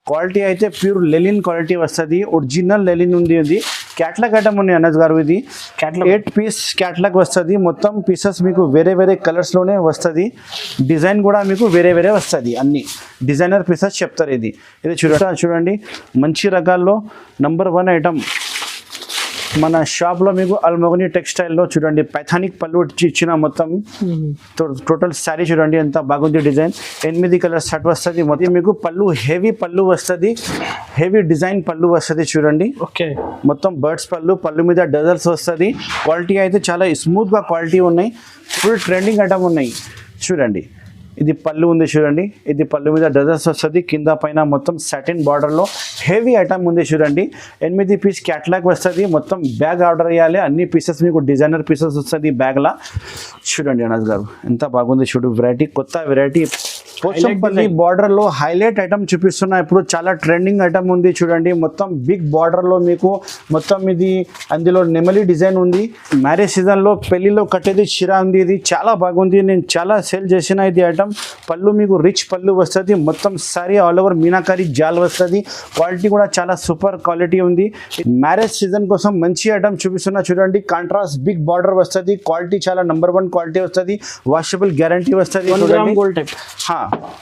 Quality అయితే pure లెలిన్ quality వస్తుంది, original లెలిన్ ఉంది. ఇది క్యాట్లాగ్ ఐటమ్ ఉంది అనస్ గారు. ఇది క్యాట్లాగ్ 8 పీస్ క్యాట్లాగ్ వస్తుంది. మొత్తం పీసెస్ మీకు వేరే వేరే కలర్స్లోనే వస్తుంది. డిజైన్ కూడా మీకు వేరే వేరే వస్తుంది. అన్ని డిజైనర్ పీసెస్ చెప్తారు. ఇది చూడండి మంచి రకాల్లో నంబర్ 1 ఐటమ్ మన షాప్లో మీకు అల్మోగని టెక్స్టైల్లో చూడండి పైథానిక్ పళ్ళు ఇచ్చిన మొత్తం టోటల్ శారీ చూడండి ఎంత బాగుంది. డిజైన్ 8 కలర్స్ సెట్ వస్తుంది. మొత్తం మీకు పళ్ళు హెవీ పళ్ళు వస్తుంది, హెవీ డిజైన్ పళ్ళు వస్తుంది చూడండి. ఓకే, మొత్తం బర్డ్స్ పళ్ళు మీద డజల్స్ వస్తుంది. క్వాలిటీ అయితే చాలా స్మూత్గా క్వాలిటీ ఉన్నాయి. ఫుల్ ట్రెండింగ్ ఐటమ్ ఉన్నాయి చూడండి. ఇది పళ్ళు ఉంది చూడండి. ఇది పళ్ళు మీద డజల్స్ వస్తుంది. కింద పైన మొత్తం సాటిన్ బార్డర్లో హెవీ ఐటమ్ ఉంది చూడండి. 8 పీస్ క్యాట్లాగ్ వస్తుంది. మొత్తం బ్యాగ్ ఆర్డర్ చేయాలి. అన్ని పీసెస్ మీకు డిజైనర్ పీసెస్ వస్తుంది బ్యాగ్లా. చూడండి అనస్ గారు ఎంత బాగుంది చూడు. వెరైటీ, కొత్త వెరైటీ పోచంపల్లి బార్డర్ లో హైలైట్ ఐటమ్ చూపిస్తున్నా. ఇప్పుడు చాలా ట్రెండింగ్ ఐటమ్ ఉంది చూడండి. మొత్తం బిగ్ బార్డర్ లో మీకు మొత్తం ఇది అందులో నెమలి డిజైన్ ఉంది. మ్యారేజ్ సీజన్ లో పెళ్లిలో కట్టేది చీర ఉంది. ఇది చాలా బాగుంది. నేను చాలా సేల్ చేసిన ఇది ఐటమ్. పళ్ళు మీకు రిచ్ పళ్ళు వస్తుంది. మొత్తం సారీ ఆల్ ఓవర్ మీనాకారి జాల్ వస్తుంది. క్వాలిటీ కూడా చాలా సూపర్ క్వాలిటీ ఉంది. మ్యారేజ్ సీజన్ కోసం మంచి ఐటమ్ చూపిస్తున్నా చూడండి. కాంట్రాస్ట్ బిగ్ బార్డర్ వస్తుంది. క్వాలిటీ చాలా నంబర్ 1 క్వాలిటీ వస్తుంది. వాషబుల్ గ్యారంటీ వస్తుంది. గోల్డ్ టైప్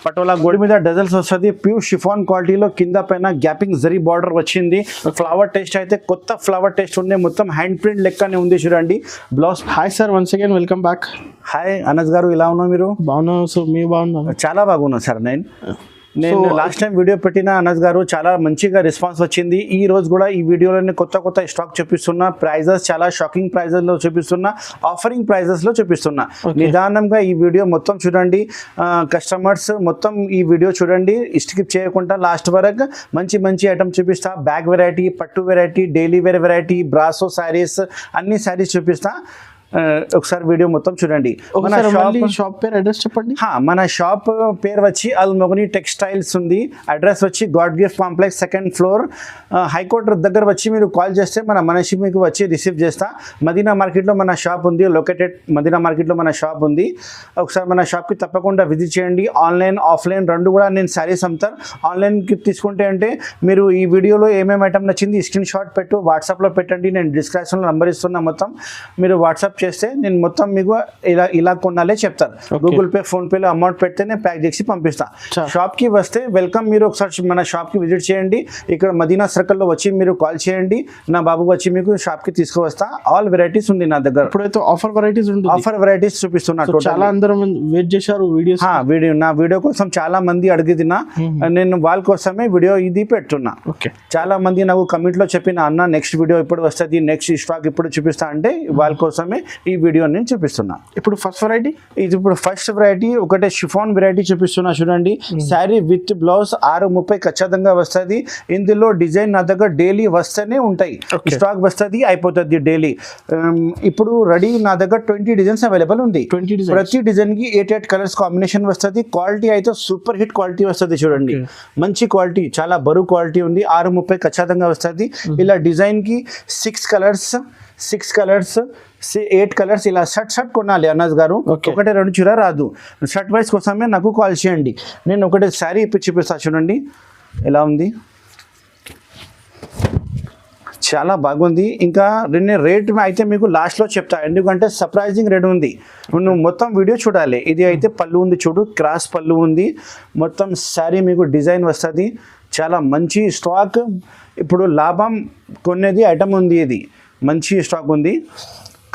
పటోలా గోల్డ్ మీద డజల్స్ వస్తుంది. ప్యూర్ షిఫాన్ క్వాలిటీలో కింద పైన గ్యాపింగ్ జరీ బార్డర్ వచ్చింది. ఫ్లవర్ టేస్ట్ అయితే కొత్త ఫ్లవర్ టేస్ట్ ఉంది. మొత్తం హ్యాండ్ ప్రింట్ లెక్కనే ఉంది చూడండి. Blouse. Hi sir, once again welcome back. Hi Anas గారు, ఇలా ఉన్నావు మీరు? బాగున్నాను సార్, మీరు బాగున్నారు? చాలా బాగున్నాను సార్. నేను లాస్ట్ టైం వీడియో పెట్టిన అనస్ గారు చాలా మంచిగా రెస్పాన్స్ వచ్చింది. ఈ రోజు కూడా ఈ వీడియోలోనే కొత్త స్టాక్ చూపిస్తున్నా. ప్రైజెస్ చాలా షాకింగ్ ప్రైజెస్లో చూపిస్తున్నా, ఆఫరింగ్ ప్రైజెస్లో చూపిస్తున్నా. నిదానంగా ఈ వీడియో మొత్తం చూడండి. కస్టమర్స్ మొత్తం ఈ వీడియో చూడండి, స్కిప్ చేయకుండా లాస్ట్ వరకు. మంచి ఐటమ్ చూపిస్తా. బ్యాగ్ వెరైటీ, పట్టు వెరైటీ, డైలీ వేర్ వెరైటీ, బ్రాసో శారీస్, అన్ని శారీస్ చూపిస్తా. ఒకసారి వీడియో మొత్తం చూడండి. మన షాప్ పేరు, అడ్రస్ చెప్పండి. మన షాప్ పేరు వచ్చి అల్మోగని టెక్స్టైల్స్ ఉంది. అడ్రస్ వచ్చి god gift complex 2nd floor, high court దగ్గర వచ్చి మీరు కాల్ చేస్తే మన మనిషి మీకు వచ్చి రిసీవ్ చేస్తా. మదీనా మార్కెట్లో మన షాప్ ఉంది. లొకేటెడ్ మదీనా మార్కెట్లో మన షాప్ ఉంది. ఒకసారి మన షాప్కి తప్పకుండా విజిట్ చేయండి. ఆన్లైన్ ఆఫ్లైన్ రెండు కూడా నేను శారీస్ అమ్ముతాను. ఆన్లైన్కి తీసుకుంటే అంటే మీరు ఈ వీడియోలో ఏమేమి ఐటమ్ నచ్చింది స్క్రీన్ షాట్ పెట్టు, వాట్సాప్లో పెట్టండి. నేను డిస్క్రిప్షన్లో నంబర్ ఇస్తున్నా. మొత్తం మీరు వాట్సాప్ చేస్తే నేను మొత్తం మీకు ఇలా కొనాలే చెప్తాను. గూగుల్ పే, ఫోన్ పేలో అమౌంట్ పెడితే నేను ప్యాక్ చేసి పంపిస్తాను. షాప్కి వస్తే వెల్కమ్. మీరు ఒకసారి మన షాప్కి విజిట్ చేయండి. ఇక్కడ మదీనా సర్కిల్లో వచ్చి మీరు కాల్ చేయండి. నా బాబు వచ్చి మీకు షాప్కి తీసుకువస్తా. ఆల్ వెరైటీస్ ఉంది నా దగ్గర. ఇప్పుడైతే ఆఫర్ వెరైటీస్ ఉంటుంది. ఆఫర్ వెరైటీస్ చూపిస్తున్నా. చాలా అందరూ వెయిట్ చేశారు వీడియోస్. నా వీడియో కోసం చాలా మంది అడిగినా నేను వాళ్ళ కోసమే వీడియో ఇది పెడుతున్నా. చాలా మంది నాకు కమెంట్ లో చెప్పిన అన్న నెక్స్ట్ వీడియో ఇప్పుడు వస్తుంది, నెక్స్ట్ స్టాక్ ఇప్పుడు చూపిస్తా అంటే వాళ్ళ కోసమే ఈ వీడియో నేను చూపిస్తున్నా. ఇప్పుడు ఫస్ట్ వెరైటీ, ఇది ఇప్పుడు ఫస్ట్ వెరైటీ ఒకటే షిఫాన్ వెరైటీ చూపిస్తున్నా చూడండి. శారీ విత్ బ్లౌజ్ 6:30 ఖచ్చితంగా వస్తుంది. ఇందులో డిజైన్ నా దగ్గర డైలీ వస్తేనే ఉంటాయి. స్టాక్ వస్తుంది, అయిపోతుంది డైలీ. ఇప్పుడు రెడీ నా దగ్గర 20 డిజైన్స్ అవైలబుల్ ఉంది. ప్రతి డిజైన్ కి 8 కలర్స్ కాంబినేషన్ వస్తుంది. క్వాలిటీ అయితే సూపర్ హిట్ క్వాలిటీ వస్తుంది చూడండి. మంచి క్వాలిటీ, చాలా బరువు క్వాలిటీ ఉంది. 6:30 ఖచ్చితంగా వస్తుంది. ఇలా డిజైన్ కి 6 కలర్స్ 8 కలర్స్ ఇలా షర్ట్ కొనాలి అనస్ గారు. ఒకటే 2 చీర రాదు. షర్ట్ వైజ్ కోసమే నాకు కాల్ చేయండి. నేను ఒకటే శారీ ఇప్పి చూపిస్తా చూడండి ఎలా ఉంది. చాలా బాగుంది. ఇంకా రేట్ అయితే మీకు లాస్ట్లో చెప్తా, ఎందుకంటే సర్ప్రైజింగ్ రేట్ ఉంది. నువ్వు మొత్తం వీడియో చూడాలి. ఇది అయితే పళ్ళు ఉంది చూడు, క్రాస్ పళ్ళు ఉంది. మొత్తం శారీ మీకు డిజైన్ వస్తుంది. చాలా మంచి స్టాక్. ఇప్పుడు లాభం కొనేది ఐటమ్ ఉంది. ఇది మంచి స్టాక్ ఉంది.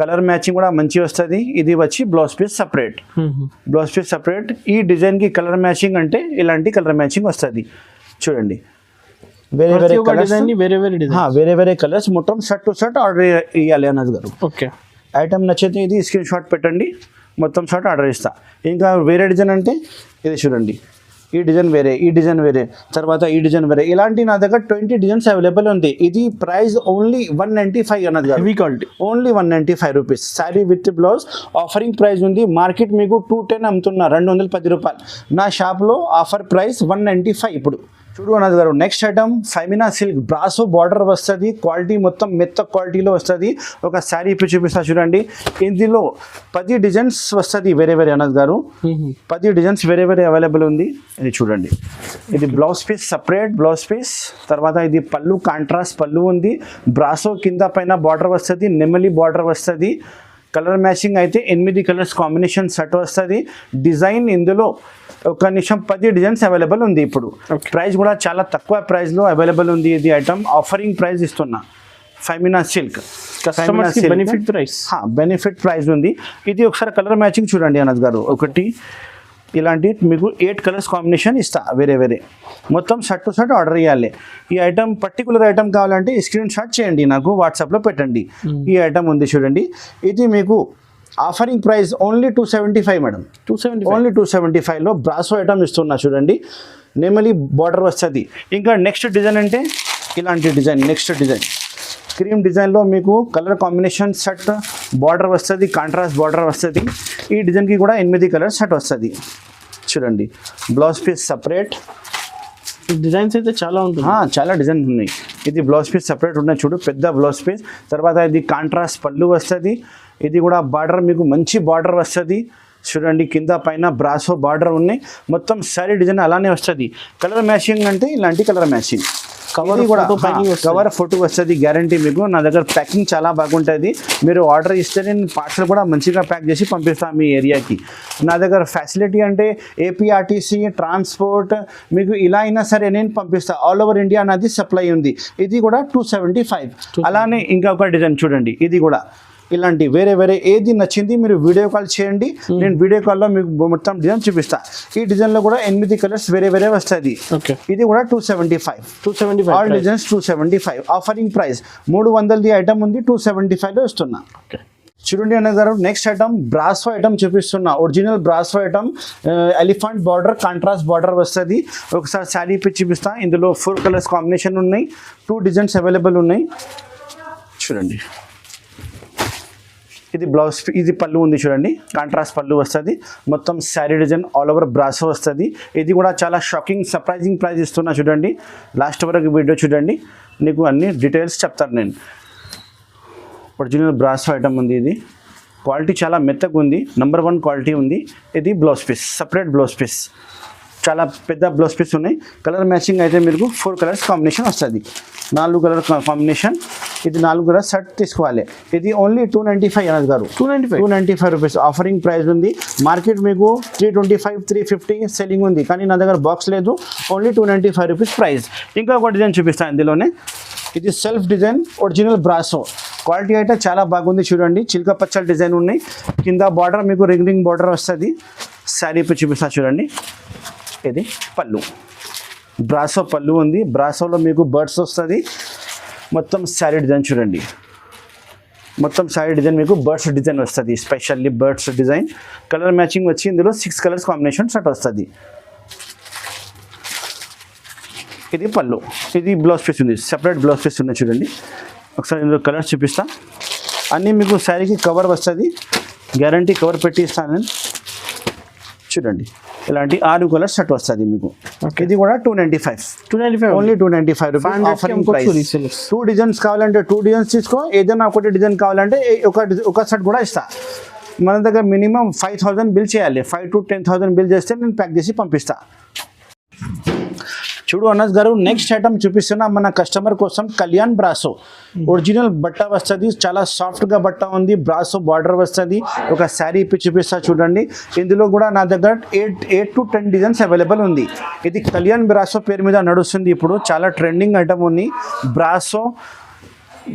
కలర్ మ్యాచింగ్ కూడా మంచి వస్తుంది. ఇది వచ్చి బ్లౌజ్ పీస్ సపరేట్. ఈ డిజైన్కి కలర్ మ్యాచింగ్ అంటే ఇలాంటి కలర్ మ్యాచింగ్ వస్తుంది చూడండి. వేరే వేరే కలర్స్ మొత్తం షర్ట్ టు షర్ట్ ఆర్డర్ ఇవ్వాలి అన్నది గారు. ఐటమ్ నచ్చితే ఇది స్క్రీన్ షాట్ పెట్టండి, మొత్తం షర్ట్ ఆర్డర్ ఇస్తా. ఇంకా వేరే డిజైన్ అంటే ఇది చూడండి. ఈ డిజైన్ వేరే తర్వాత ఈ డిజైన్ వేరే. ఇలాంటి నా దగ్గర 20 డిజైన్స్ అవైలబుల్ ఉంది. ఇది ప్రైస్ ఓన్లీ 195 అన్నది కాదు, only 195 rupees. Sari with blouse offering price ఉంది. మార్కెట్ మీకు 210 అమ్ముతున్నా, 210 రూపాయలు. నా షాప్లో ఆఫర్ ప్రైస్ 195 ఇప్పుడు చూడు అన్నది గారు next item Femina silk Brasso border వస్తుంది, క్వాలిటీ మొత్తం మెత్త క్వాలిటీలో వస్తుంది. ఒక శారీ ఇప్పుడు చూపిస్తా చూడండి. ఇందులో 10 డిజైన్స్ వస్తుంది వేరే వేరే అన్నది గారు. 10 డిజైన్స్ వేరే వేరే అవైలబుల్ ఉంది. ఇది చూడండి, ఇది blouse piece separate blouse piece. తర్వాత ఇది పళ్ళు కాంట్రాస్ట్ పళ్ళు ఉంది. బ్రాసో కింద పైన బార్డర్ వస్తుంది, నెమలి బార్డర్ వస్తుంది. కలర్ మ్యాచింగ్ అయితే 8 కలర్స్ కాంబినేషన్ సెట్ వస్తుంది. డిజైన్ ఇందులో ఒక నిమిషం 10 డిజైన్స్ అవైలబుల్ ఉంది. ఇప్పుడు ప్రైస్ కూడా చాలా తక్కువ ప్రైస్లో అవైలబుల్ ఉంది. ఇది ఐటమ్ ఆఫరింగ్ ప్రైస్ ఇస్తున్నా. Femina silk customers benefit price, benefit price ఉంది. ఇది ఒకసారి కలర్ మ్యాచింగ్ చూడండి అన్నది గారు. ఒకటి ఇలాంటి మీకు 8 కలర్స్ కాంబినేషన్ ఇస్తా వేరే వేరే. మొత్తం షర్ట్ టు షర్ట్ ఆర్డర్ చేయాలి. ఈ ఐటమ్ పర్టికులర్ ఐటమ్ కావాలంటే స్క్రీన్ షాట్ చేయండి, నాకు వాట్సాప్లో పెట్టండి. ఈ ఐటమ్ ఉంది చూడండి. ఇది మీకు offering price only 275 madam. 275 only 275లో బ్రాసో ఐటమ్ ఇస్తున్నా చూడండి. నెమలి బార్డర్ వస్తుంది. ఇంకా నెక్స్ట్ డిజైన్ అంటే ఇలాంటి డిజైన్. నెక్స్ట్ డిజైన్ క్రీమ్ డిజైన్లో మీకు కలర్ కాంబినేషన్ సెట్ బార్డర్ వస్తుంది, కాంట్రాస్ట్ బార్డర్ వస్తుంది. ఈ డిజైన్కి కూడా 8 కలర్ సెట్ వస్తుంది చూడండి. Blouse piece separate. డిజైన్స్ అయితే చాలా ఉంటుంది, చాలా డిజైన్స్ ఉన్నాయి. ఇది బ్లౌజ్ పీస్ సపరేట్ ఉన్నాయి చూడు, పెద్ద బ్లౌజ్ పీస్. తర్వాత ఇది కాంట్రాస్ట్ పళ్ళు వస్తుంది. ఇది కూడా బార్డర్ మీకు మంచి బార్డర్ వస్తుంది చూడండి. కింద పైన బ్రాసో బార్డర్ ఉన్నాయి. మొత్తం శారీ డిజైన్ అలానే వస్తుంది. కలర్ మ్యాచింగ్ అంటే ఇలాంటి కలర్ మ్యాచింగ్. కవర్ కూడా కవర్ ఫోటో వస్తుంది గ్యారంటీ మీకు. నా దగ్గర ప్యాకింగ్ చాలా బాగుంటుంది. మీరు ఆర్డర్ ఇస్తే నేను పార్సల్ కూడా మంచిగా ప్యాక్ చేసి పంపిస్తాను మీ ఏరియాకి. నా దగ్గర ఫెసిలిటీ అంటే ఏపీఆర్టీసీ ట్రాన్స్పోర్ట్ మీకు ఇలా అయినా సరే నేను పంపిస్తాను. ఆల్ ఓవర్ ఇండియా నాది సప్లై ఉంది. ఇది కూడా 275. అలానే ఇంకా ఒక డిజైన్ చూడండి. ఇది కూడా ఇలాంటి వేరే వేరే ఏది నచ్చింది మీరు వీడియో కాల్ చేయండి. నేను వీడియో కాల్లో మీకు మొత్తం డిజైన్ చూపిస్తా. ఈ డిజైన్లో కూడా 8 కలర్స్ వేరే వేరే వస్తుంది. ఇది కూడా 275. All designs 275. ఆఫరింగ్ ప్రైస్ 300ది ఐటమ్ ఉంది, 275లో ఇస్తున్నా. చూడండి అన్న గారు నెక్స్ట్ ఐటమ్ బ్రాసో ఐటమ్ చూపిస్తున్నా. Original Brasso item elephant border contrast border వస్తుంది. ఒకసారి శారీ పిచ్చి చూపిస్తా. ఇందులో 4 కలర్స్ కాంబినేషన్ ఉన్నాయి. 2 డిజైన్స్ అవైలబుల్ ఉన్నాయి చూడండి. ఇది బ్లౌజ్, ఇది పళ్ళు ఉంది చూడండి. కాంట్రాస్ట్ పళ్ళు వస్తుంది. మొత్తం sari design all over brasso వస్తుంది. ఇది కూడా చాలా షాకింగ్ సర్ప్రైజింగ్ ప్రైస్ ఇస్తున్నా చూడండి. లాస్ట్ వరకు వీడియో చూడండి, నీకు అన్ని డీటెయిల్స్ చెప్తాను నేను. ఒరిజినల్ బ్రాసో ఐటమ్ ఉంది. ఇది క్వాలిటీ చాలా మెత్తగా ఉంది, నెంబర్ 1 క్వాలిటీ ఉంది. ఇది blouse piece separate blouse piece, చాలా పెద్ద బ్లౌజ్ పీస్ ఉన్నాయి. కలర్ మ్యాచింగ్ అయితే మీకు 4 కలర్స్ కాంబినేషన్ వస్తుంది. 4 కలర్ కాంబినేషన్. ఇది 4 కలర్ సెట్ తీసుకోవాలి. ఇది ఓన్లీ 295 అన్నది గారు. 295 రూపీస్ ఆఫరింగ్ ప్రైస్ ఉంది. మార్కెట్ మీకు 325 350 సెల్లింగ్ ఉంది, కానీ నా దగ్గర బాక్స్ లేదు. Only 295 rupees price. ఇంకా ఒక డిజైన్ చూపిస్తాను ఇందులోనే. ఇది self design original brasso. Quality అయితే చాలా బాగుంది చూడండి. చిల్క పచ్చల డిజైన్ ఉన్నాయి. కింద బార్డర్ మీకు రింగ్ బార్డర్ వస్తుంది. శారీ పై చూపిస్తా చూడండి. ఇది పళ్ళు, బ్రాసో పళ్ళు ఉంది. బ్రాసోలో మీకు బర్డ్స్ వస్తుంది. మొత్తం శారీ డిజైన్ చూడండి. మొత్తం శారీ డిజైన్ మీకు బర్డ్స్ డిజైన్ వస్తుంది, specially birds design. Colour matching వచ్చి ఇందులో 6 కలర్స్ కాంబినేషన్ సెట్ వస్తుంది. ఇది పళ్ళు, ఇది బ్లౌజ్ పీస్ ఉంది, సెపరేట్ బ్లౌజ్ పీస్ ఉంది చూడండి. ఒకసారి ఇందులో కలర్స్ చూపిస్తా. అన్నీ మీకు శారీకి కవర్ వస్తుంది, గ్యారంటీ కవర్ పెట్టి ఇస్తాను నేను చూడండి. ఇలాంటి 6 కలర్స్ సెట్ వస్తుంది మీకు. ఇది కూడా 295 only 295 rupees offering price. 2 designs కావాలంటే 2 డిజైన్స్ తీసుకో. ఏదైనా ఒకటి డిజైన్ కావాలంటే ఒక సెట్ కూడా ఇస్తా. మన దగ్గర మినిమం 5000 బిల్ చేయాలి. 5 to 10,000 బిల్ చేస్తే నేను ప్యాక్ చేసి పంపిస్తా. చూడు అన్నస్ గారు నెక్స్ట్ ఐటమ్ చూపిస్తున్నా మన కస్టమర్ కోసం. కళ్యాణ్ బ్రాసో ఒరిజినల్ బట్ట వస్తుంది. చాలా సాఫ్ట్గా బట్ట ఉంది. బ్రాసో బార్డర్ వస్తుంది. ఒక శారీ ఇప్పి చూపిస్తా చూడండి. ఇందులో కూడా నా దగ్గర 8 to 10 డిజైన్స్ అవైలబుల్ ఉంది. ఇది కళ్యాణ్ బ్రాసో పేరు మీద నడుస్తుంది ఇప్పుడు. చాలా ట్రెండింగ్ ఐటమ్ ఉంది. బ్రాసో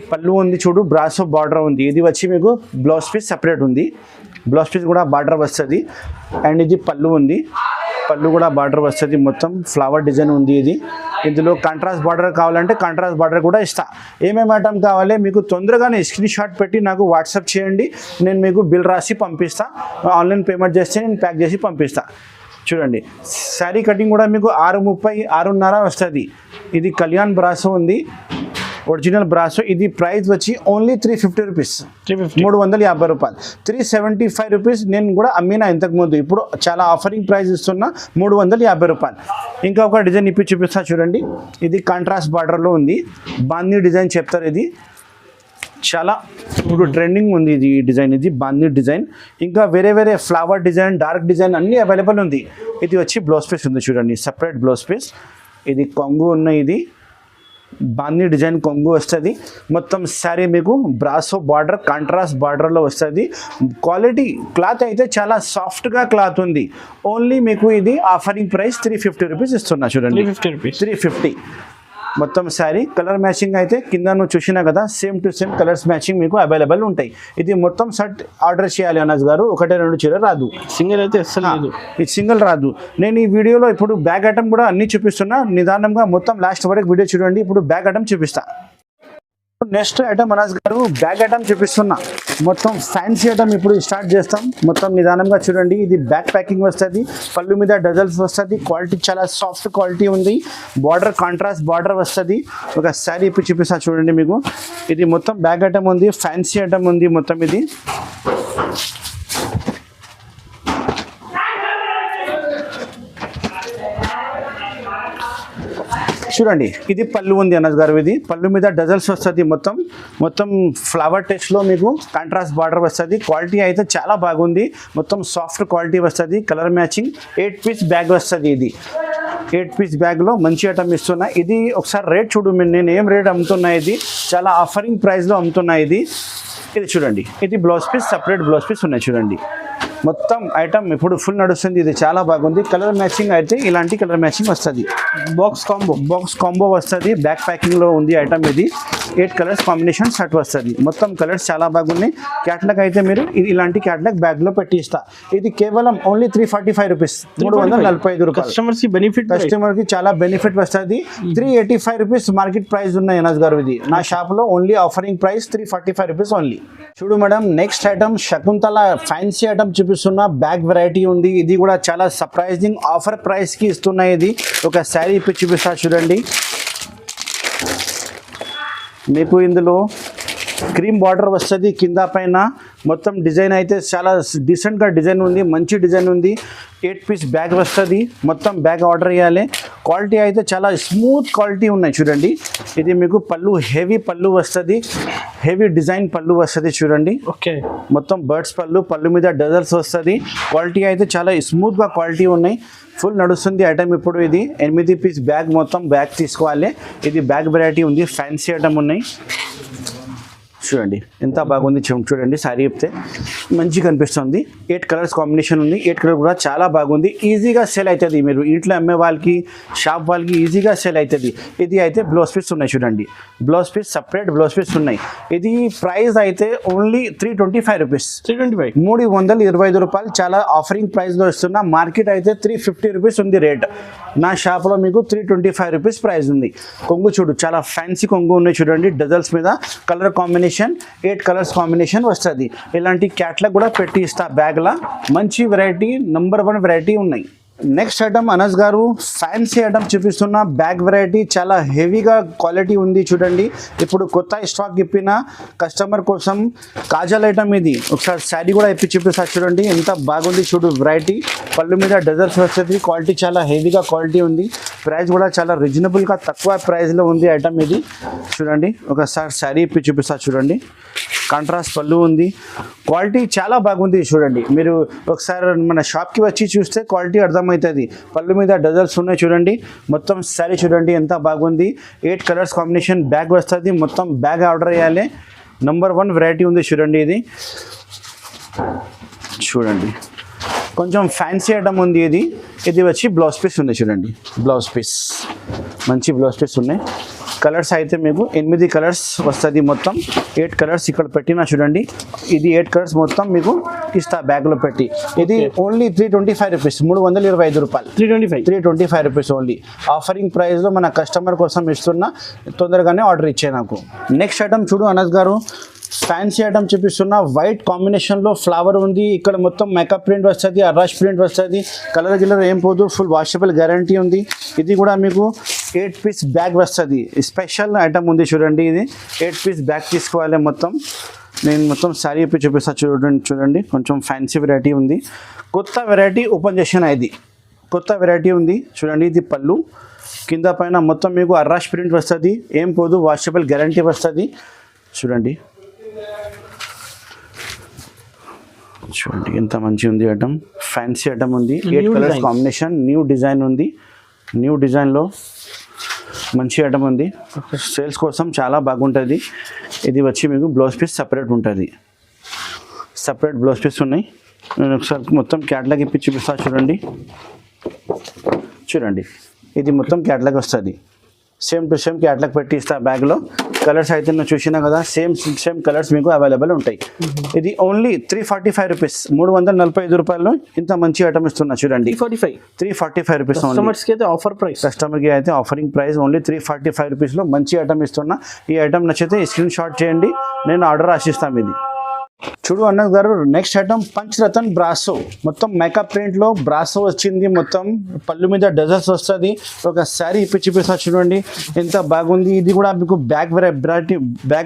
పళ్ళు ఉంది చూడు, బ్రాసో బార్డర్ ఉంది. ఇది వచ్చి మీకు బ్లౌజ్ పీస్ సపరేట్ ఉంది. బ్లౌజ్ పీస్ కూడా బార్డర్ వస్తుంది. అండ్ ఇది పళ్ళు ఉంది. పళ్ళు కూడా బార్డర్ వస్తుంది. మొత్తం ఫ్లవర్ డిజైన్ ఉంది. ఇది ఇందులో కాంట్రాస్ట్ బార్డర్ కావాలంటే కాంట్రాస్ట్ బార్డర్ కూడా ఇస్తా. ఏమేమి ఐటమ్ కావాలి మీకు తొందరగానే స్క్రీన్ షాట్ పెట్టి నాకు వాట్సాప్ చేయండి. నేను మీకు బిల్ రాసి పంపిస్తా. ఆన్లైన్ పేమెంట్ చేస్తే నేను ప్యాక్ చేసి పంపిస్తా. చూడండి శారీ కటింగ్ కూడా మీకు 6:30 6:30 వస్తుంది. ఇది కళ్యాణ్ బ్రాసో ఉంది. Original brasso. ఇది ప్రైస్ వచ్చి ఓన్లీ 350 రూపీస్, 350. 350 రూపాయలు. 375 రూపీస్ నేను కూడా అమ్మినా ఇంతకుముందు. ఇప్పుడు చాలా ఆఫరింగ్ ప్రైస్ ఇస్తున్నా, 350 రూపాయలు. ఇంకా ఒక డిజైన్ చూపిస్తా చూడండి. ఇది కాంట్రాస్ట్ బార్డర్లో ఉంది, బాందీ డిజైన్ చెప్తారు. ఇది చాలా ఇప్పుడు ట్రెండింగ్ ఉంది ఇది ఈ డిజైన్. ఇది బాందీ డిజైన్. ఇంకా వేరే వేరే ఫ్లవర్ డిజైన్, డార్క్ డిజైన్ అన్నీ అవైలబుల్ ఉంది. ఇది వచ్చి బ్లౌజ్ పీస్ ఉంది చూడండి, సపరేట్ బ్లౌజ్ పీస్. ఇది కొంగు ఉన్న, ఇది బాందీ డిజైన్ కొంగు వస్తుంది. మొత్తం శారీ మీకు బ్రాసో బార్డర్, కాంట్రాస్ట్ బార్డర్లో వస్తుంది. క్వాలిటీ క్లాత్ అయితే చాలా సాఫ్ట్గా క్లాత్ ఉంది. ఓన్లీ మీకు ఇది ఆఫరింగ్ ప్రైస్ 350 రూపీస్ ఇస్తున్నా చూడండి. 350 రూపీస్. 350 మొత్తం శారీ. కలర్ మ్యాచింగ్ అయితే కింద నువ్వు చూసినా కదా, same to same colours matching మీకు అవైలబుల్ ఉంటాయి. ఇది మొత్తం సెట్ ఆర్డర్ చేయాలి అనస్ గారు, 1-2 చీర రాదు. సింగిల్ అయితే అస్సలు లేదు. ఇది సింగిల్ రాదు. నేను ఈ వీడియోలో ఇప్పుడు బ్యాగ్ ఐటమ్ కూడా అన్ని చూపిస్తున్నా. నిదానంగా మొత్తం లాస్ట్ వరకు వీడియో చూడండి. ఇప్పుడు బ్యాగ్ ఐటమ్ చూపిస్తా. నెక్స్ట్ ఐటమ్ అనస్ గారు బ్యాగ్ ఐటమ్ చూపిస్తున్నా. మొత్తం ఫ్యాన్సీ ఐటమ్ ఇప్పుడు స్టార్ట్ చేస్తాం. మొత్తం నిదానంగా చూడండి. ఇది బ్యాక్ ప్యాకింగ్ వస్తుంది, పళ్ళు మీద డజల్స్ వస్తుంది. క్వాలిటీ చాలా సాఫ్ట్ క్వాలిటీ ఉంది. బార్డర్ కాంట్రాస్ట్ బార్డర్ వస్తుంది. ఒక శారీ ఇప్పుడు చూపిస్తా చూడండి మీకు. ఇది మొత్తం బ్యాగ్ ఐటమ్ ఉంది, ఫ్యాన్సీ ఐటమ్ ఉంది మొత్తం. ఇది చూడండి. ఇది పళ్ళు ఉంది అనస్ గారు. ఇది పళ్ళు మీద డజల్స్ వస్తుంది. మొత్తం ఫ్లవర్ టెస్ట్లో మీకు కాంట్రాస్ట్ బార్డర్ వస్తుంది. క్వాలిటీ అయితే చాలా బాగుంది. మొత్తం సాఫ్ట్ క్వాలిటీ వస్తుంది. కలర్ మ్యాచింగ్ 8 పీస్ బ్యాగ్ వస్తుంది. ఇది 8 పీస్ బ్యాగ్లో మంచి ఐటమ్ ఇస్తున్నా. ఇది ఒకసారి రేట్ చూడు, నేను ఏం రేట్ అమ్ముతున్నా. ఇది చాలా ఆఫరింగ్ ప్రైస్లో అమ్ముతున్నా. ఇది చూడండి. ఇది blouse piece, separate blouse piece ఉన్నాయి చూడండి. మొత్తం ఐటమ్ ఇప్పుడు ఫుల్ నడుస్తుంది. ఇది చాలా బాగుంది. కలర్ మ్యాచింగ్ అయితే ఇలాంటి కలర్ మ్యాచింగ్ వస్తుంది. బాక్స్ కాంబో వస్తుంది. బ్యాక్ ప్యాకింగ్లో ఉంది ఐటమ్. ఇది 8 కలర్స్ కాంబినేషన్ సెట్ వస్తుంది. మొత్తం కలర్స్ చాలా బాగున్నాయి. క్యాట్లాగ్ అయితే మీరు ఇలాంటి క్యాట్లాగ్ బ్యాగ్లో పెట్టి ఇస్తా. ఇది కేవలం ఓన్లీ 345 రూపీస్, 345 రూపాయలు. కస్టమర్కి చాలా బెనిఫిట్ వస్తుంది. 385 రూపీస్ మార్కెట్ ప్రైస్ ఉన్నాయి అనస్ గారు. ఇది నా షాప్లో only offering price 345 rupees only. చూడు madam, next item Shakuntala fancy item చూపిస్తున్నా. బ్యాగ్ వెరైటీ ఉంది. ఇది కూడా చాలా సర్ప్రైజింగ్ ఆఫర్ ప్రైస్కి ఇస్తున్నాయి. ఇది ఒక శారీ ఇప్పి చూపిస్తా చూడండి మీకు. ఇందులో క్రీమ్ బార్డర్ వస్తుంది కింద పైన. మొత్తం డిజైన్ అయితే చాలా డీసెంట్గా డిజైన్ ఉంది, మంచి డిజైన్ ఉంది. 8 పీస్ బ్యాగ్ వస్తుంది. మొత్తం బ్యాగ్ ఆర్డర్ చేయాలి. క్వాలిటీ అయితే చాలా స్మూత్ క్వాలిటీ ఉన్నాయి చూడండి. ఇది మీకు పళ్ళు హెవీ పళ్ళు వస్తుంది, హెవీ డిజైన్ పళ్ళు వస్తుంది చూడండి. ఓకే, మొత్తం బర్డ్స్ పళ్ళు మీద డజల్స్ వస్తుంది. క్వాలిటీ అయితే చాలా స్మూత్గా క్వాలిటీ ఉన్నాయి. ఫుల్ నడుస్తుంది ఐటమ్ ఇప్పుడు. ఇది 8 పీస్ బ్యాగ్, మొత్తం బ్యాగ్ తీసుకోవాలి. ఇది బ్యాగ్ వెరైటీ ఉంది, ఫ్యాన్సీ ఐటమ్ ఉన్నాయి చూడండి. ఎంత బాగుంది చూడండి. శారీ చెప్తే మంచిగా కనిపిస్తుంది. 8 కలర్స్ కాంబినేషన్ ఉంది. 8 కలర్ కూడా చాలా బాగుంది. ఈజీగా సేల్ అవుతుంది. మీరు ఇంట్లో అమ్మే వాళ్ళకి, షాప్ వాళ్ళకి ఈజీగా సేల్ అవుతుంది. ఇది అయితే బ్లౌజ్ పీస్ ఉన్నాయి చూడండి. Blouse piece, separate blouse piece ఉన్నాయి. ఇది ప్రైస్ అయితే ఓన్లీ 325 రూపీస్, 325 రూపాయలు. చాలా ఆఫరింగ్ ప్రైస్లో ఇస్తున్నా. మార్కెట్ అయితే 350 రూపీస్ ఉంది రేట్. నా షాప్లో మీకు 325 రూపీస్ ప్రైస్ ఉంది. కొంగు చూడు, చాలా ఫ్యాన్సీ కొంగు ఉన్నాయి చూడండి. డజల్స్ మీద కలర్ కాంబినేషన్ 8 కలర్స్ కాంబినేషన్ వస్తుంది. ఇలాంటి క్యాట్లాగ్ కూడా పెట్టి ఇస్తా బ్యాగ్లా. మంచి వెరైటీ, నంబర్ 1 వెరైటీ ఉన్నాయి. నెక్స్ట్ ఐటమ్ అనస్ గారు ఫ్యాన్సీ ఐటమ్ చూపిస్తున్న. బ్యాగ్ వెరైటీ చాలా హెవీగా క్వాలిటీ ఉంది చూడండి. ఇప్పుడు కొత్త స్టాక్ ఇప్పిన కస్టమర్ కోసం కాజల్ ఐటమ్. ఇది ఒకసారి శారీ కూడా ఇప్పి చూపిస్తా చూడండి. ఎంత బాగుంది చూడు వెరైటీ. పళ్ళు మీద డజల్స్ వస్తుంది. క్వాలిటీ చాలా హెవీగా క్వాలిటీ ఉంది. ప్రైస్ కూడా చాలా రీజనబుల్గా తక్కువ ప్రైస్లో ఉంది ఐటమ్. ఇది చూడండి. ఒకసారి శారీ ఇప్పి చూపిస్తా చూడండి. కాంట్రాస్ట్ పళ్ళు ఉంది. క్వాలిటీ చాలా బాగుంది చూడండి. మీరు ఒకసారి మన షాప్కి వచ్చి చూస్తే క్వాలిటీ అర్థమవుతుంది. పళ్ళు మీద డజల్స్ ఉన్నాయి చూడండి. మొత్తం శారీ చూడండి ఎంత బాగుంది. 8 కలర్స్ కాంబినేషన్ బ్యాగ్ వస్తుంది. మొత్తం బ్యాగ్ ఆర్డర్ చేయాలి. నంబర్ 1 వెరైటీ ఉంది చూడండి. ఇది చూడండి, కొంచెం ఫ్యాన్సీ ఐటమ్ ఉంది. ఇది వచ్చి బ్లౌజ్ పీస్ ఉంది చూడండి. బ్లౌజ్ పీస్ మంచి బ్లౌజ్ పీస్ ఉన్నాయి. కలర్స్ అయితే మీకు 8 కలర్స్ వస్తుంది. మొత్తం 8 కలర్స్ ఇక్కడ పెట్టినా చూడండి. ఇది 8 కలర్స్ మొత్తం మీకు ఇస్తా బ్యాగ్లో పెట్టి. ఇది ఓన్లీ 325 రూపీస్, 325 రూపాయలు. 325 రూపీస్ ఓన్లీ. ఆఫరింగ్ ప్రైస్లో మన కస్టమర్ కోసం ఇస్తున్నా. తొందరగానే ఆర్డర్ ఇచ్చే నాకు. నెక్స్ట్ ఐటమ్ చూడు అనస్ గారు, ఫ్యాన్సీ ఐటమ్ చూపిస్తున్నా. వైట్ కాంబినేషన్లో ఫ్లవర్ ఉంది. ఇక్కడ మొత్తం మేకప్ ప్రింట్ వస్తుంది, అర్రాష్ ప్రింట్ వస్తుంది. కలర్ గిల్లర్ ఏం పోదు, ఫుల్ వాషబుల్ గ్యారంటీ ఉంది. ఇది కూడా మీకు 8 పీస్ బ్యాగ్ వస్తుంది. స్పెషల్ ఐటమ్ ఉంది చూడండి. ఇది 8 పీస్ బ్యాగ్ తీసుకోవాలి. నేను మొత్తం శారీ ఇప్పి చూపిస్తాను చూడండి. కొంచెం ఫ్యాన్సీ వెరైటీ ఉంది. కొత్త వెరైటీ ఓపెన్ చేసిన ఇది కొత్త వెరైటీ ఉంది చూడండి. ఇది పళ్ళు, కింద పైన మొత్తం మీకు అర్రాష్ ప్రింట్ వస్తుంది. ఏం పోదు, వాషబుల్ గ్యారంటీ వస్తుంది. చూడండి ఎంత మంచి ఉంది ఐటమ్. ఫ్యాన్సీ ఐటమ్ ఉంది. 8 కలర్స్ కాంబినేషన్, న్యూ డిజైన్ ఉంది. న్యూ డిజైన్లో మంచి ఐటమ్ ఉంది. సేల్స్ కోసం చాలా బాగుంటుంది. ఇది వచ్చి మీకు బ్లౌజ్ పీస్ సపరేట్ ఉంటుంది. సపరేట్ బ్లౌజ్ పీస్ ఉన్నాయి. నేను ఒకసారి మొత్తం క్యాట్లాగ్ ఇప్పి చూపిస్తాను చూడండి. ఇది మొత్తం క్యాట్లాగ్ వస్తుంది. సేమ్ టు సేమ్ క్యాట్లాగ్ పెట్టి ఇస్తా బ్యాగ్లో. కలర్స్ అయితే నేను చూసినా కదా, సేమ్ కలర్స్ మీకు అవైలబుల్ ఉంటాయి. ఇది ఓన్లీ 345 రూపీస్, 345 రూపాయలు ఇంత మంచి ఐటమ్ ఇస్తున్నా చూడండి. 345 రూపీస్ కస్టమర్కి అయితే ఆఫరింగ్ ప్రైస్ ఓన్లీ 345 రూపీస్లో మంచి ఐటమ్ ఇస్తున్నా. ఈ ఐటమ్ నచ్చితే స్క్రీన్ షాట్ చేయండి, నేను ఆర్డర్ రాసిస్తాను. ఇది చూడు అన్న గారు, నెక్స్ట్ ఐటమ్ పంచరతన్ బ్రాసో. మొత్తం మేకప్ ప్రింట్లో బ్రాసో వచ్చింది. మొత్తం పళ్ళు మీద డజల్స్ వస్తుంది. ఒక శారీ ఇప్పి చూపిస్తా చూడండి, ఎంత బాగుంది. ఇది కూడా మీకు బ్యాగ్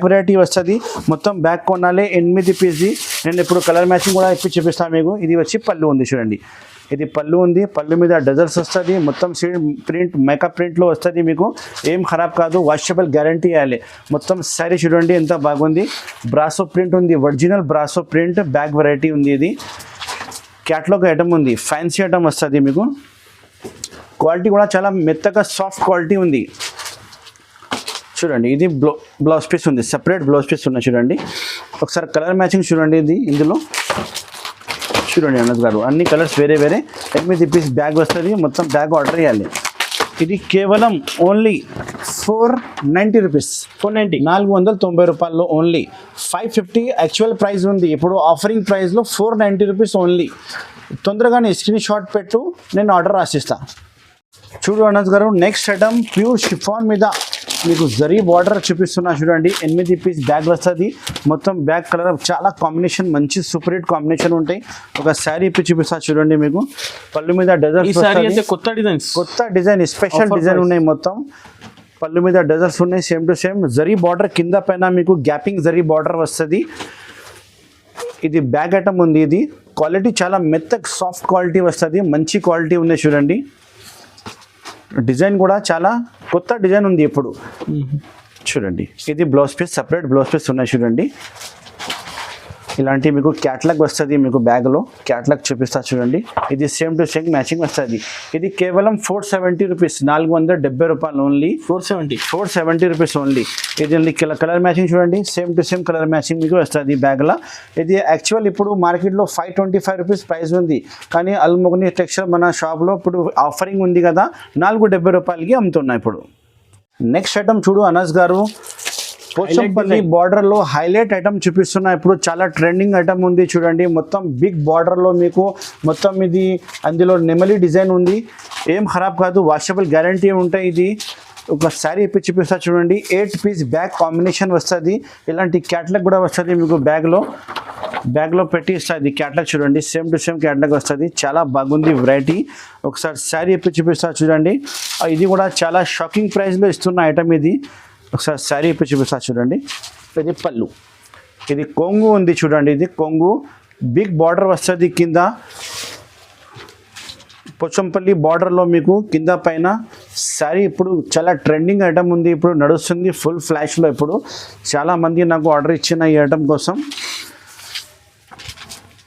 వెరైటీ వస్తుంది. మొత్తం బ్యాగ్ కొనాలి 8 పీస్ది. నేను ఇప్పుడు కలర్ మ్యాచింగ్ కూడా ఇప్పి చూపిస్తాను మీకు. ఇది వచ్చి పళ్ళు ఉంది చూడండి. ఇది పళ్ళు ఉంది. పళ్ళు మీద డజల్స్ వస్తుంది. మొత్తం సీడ్ ప్రింట్ మేకప్ ప్రింట్లో వస్తుంది. మీకు ఏం ఖరాబ్ కాదు, వాషబుల్ గ్యారంటీ ఇవ్వాలి. మొత్తం శారీ చూడండి ఎంత బాగుంది. బ్రాసో ప్రింట్ ఉంది, original brasso print. Bag variety ఉంది. ఇది క్యాట్లాగ్ ఐటమ్ ఉంది. ఫ్యాన్సీ ఐటమ్ వస్తుంది మీకు. క్వాలిటీ కూడా చాలా మెత్తగా సాఫ్ట్ క్వాలిటీ ఉంది చూడండి. ఇది బ్లౌజ్ పీస్ ఉంది, సపరేట్ బ్లౌజ్ పీస్ ఉన్నాయి చూడండి. ఒకసారి కలర్ మ్యాచింగ్ చూడండి. ఇది ఇందులో చూడండి అన్నది గారు, అన్ని కలర్స్ వేరే 8 పీస్ బ్యాగ్ వస్తుంది. మొత్తం బ్యాగ్ ఆర్డర్ చేయాలి. ఇది కేవలం ఓన్లీ 490 రూపీస్, 490 రూపాయల్లో ఓన్లీ. 550 యాక్చువల్ ప్రైస్ ఉంది. ఇప్పుడు ఆఫరింగ్ ప్రైస్లో 490 రూపీస్ ఓన్లీ. తొందరగానే స్క్రీన్ షాట్ పెట్టు, నేను ఆర్డర్ రాసిస్తా. చూడు అన్నది గారు, నెక్స్ట్ ఐటమ్ ప్యూర్ షిఫాన్ మీద మీకు జరీ బార్డర్ చూపిస్తున్నా చూడండి. 8 పీస్ బ్యాగ్ వస్తుంది. మొత్తం బ్యాగ్ కలర్ చాలా కాంబినేషన్, మంచి సూపర్ హిట్ కాంబినేషన్ ఉంటాయి. ఒక శారీ ఇప్పి చూపిస్తా చూడండి మీకు. పళ్ళు మీద డజల్స్, కొత్త డిజైన్ స్పెషల్ డిజైన్ ఉన్నాయి. మొత్తం పళ్ళు మీద డజల్స్ ఉన్నాయి. Same to same zari border, కింద పైన మీకు గ్యాపింగ్ జరీ బార్డర్ వస్తుంది. ఇది బ్యాగ్ ఐటమ్ ఉంది. ఇది క్వాలిటీ చాలా మెత్తగా సాఫ్ట్ క్వాలిటీ వస్తుంది. మంచి క్వాలిటీ ఉంది చూడండి. డిజైన్ కూడా చాలా కొత్త డిజైన్ ఉంది ఇప్పుడు చూడండి. ఇది blouse piece, separate blouse piece ఉన్నాయి చూడండి. ఇలాంటి మీకు క్యాట్లాగ్ వస్తుంది. మీకు బ్యాగ్లో క్యాట్లాగ్ చూపిస్తా చూడండి. ఇది సేమ్ టు సేమ్ మ్యాచింగ్ వస్తుంది. ఇది కేవలం 470 రూపీస్, 470 రూపాయలు ఓన్లీ. 470 rupees only. ఇది కలర్ మ్యాచింగ్ చూడండి. Same to same colour matching మీకు వస్తుంది బ్యాగ్లో. ఇది యాక్చువల్ ఇప్పుడు మార్కెట్లో 525 రూపీస్ ప్రైస్ ఉంది. కానీ అల్మోగ్ని టెక్స్చర్ మన షాప్లో ఇప్పుడు ఆఫరింగ్ ఉంది కదా, 470 రూపాయలకి అమ్ముతున్నాయి ఇప్పుడు. నెక్స్ట్ ఐటమ్ చూడు అనస్ గారు, పోచంపల్లి బార్డర్లో హైలైట్ ఐటమ్ చూపిస్తున్నా. ఇప్పుడు చాలా ట్రెండింగ్ ఐటమ్ ఉంది చూడండి. మొత్తం బిగ్ బార్డర్లో మీకు మొత్తం ఇది అందులో నెమలి డిజైన్ ఉంది. ఏం ఖరాబ్ కాదు, వాషబుల్ గ్యారంటీ ఉంటాయి. ఇది ఒక శారీ ఇప్పి చూపిస్తా చూడండి. 8 పీస్ బ్యాగ్ కాంబినేషన్ వస్తుంది. ఇలాంటి క్యాట్లాగ్ కూడా వస్తుంది మీకు బ్యాగ్లో పెట్టి ఇస్తుంది. క్యాట్లాగ్ చూడండి, సేమ్ టు సేమ్ క్యాట్లాగ్ వస్తుంది. చాలా బాగుంది వెరైటీ. ఒకసారి శారీ ఇప్పి చూపిస్తా చూడండి. ఇది కూడా చాలా షాకింగ్ ప్రైస్లో ఇస్తున్న ఐటమ్ ఇది. ఒకసారి శారీ ఇప్పి చూపిస్తా చూడండి. ఇది పళ్ళు, ఇది కొంగు ఉంది చూడండి. ఇది కొంగు బిగ్ బార్డర్ వస్తుంది. కింద పోచంపల్లి బార్డర్లో మీకు కింద పైన శారీ ఇప్పుడు చాలా ట్రెండింగ్ ఐటమ్ ఉంది. ఇప్పుడు నడుస్తుంది ఫుల్ ఫ్లాష్లో. ఇప్పుడు చాలామంది నాకు ఆర్డర్ ఇచ్చిన ఈ ఐటమ్ కోసం.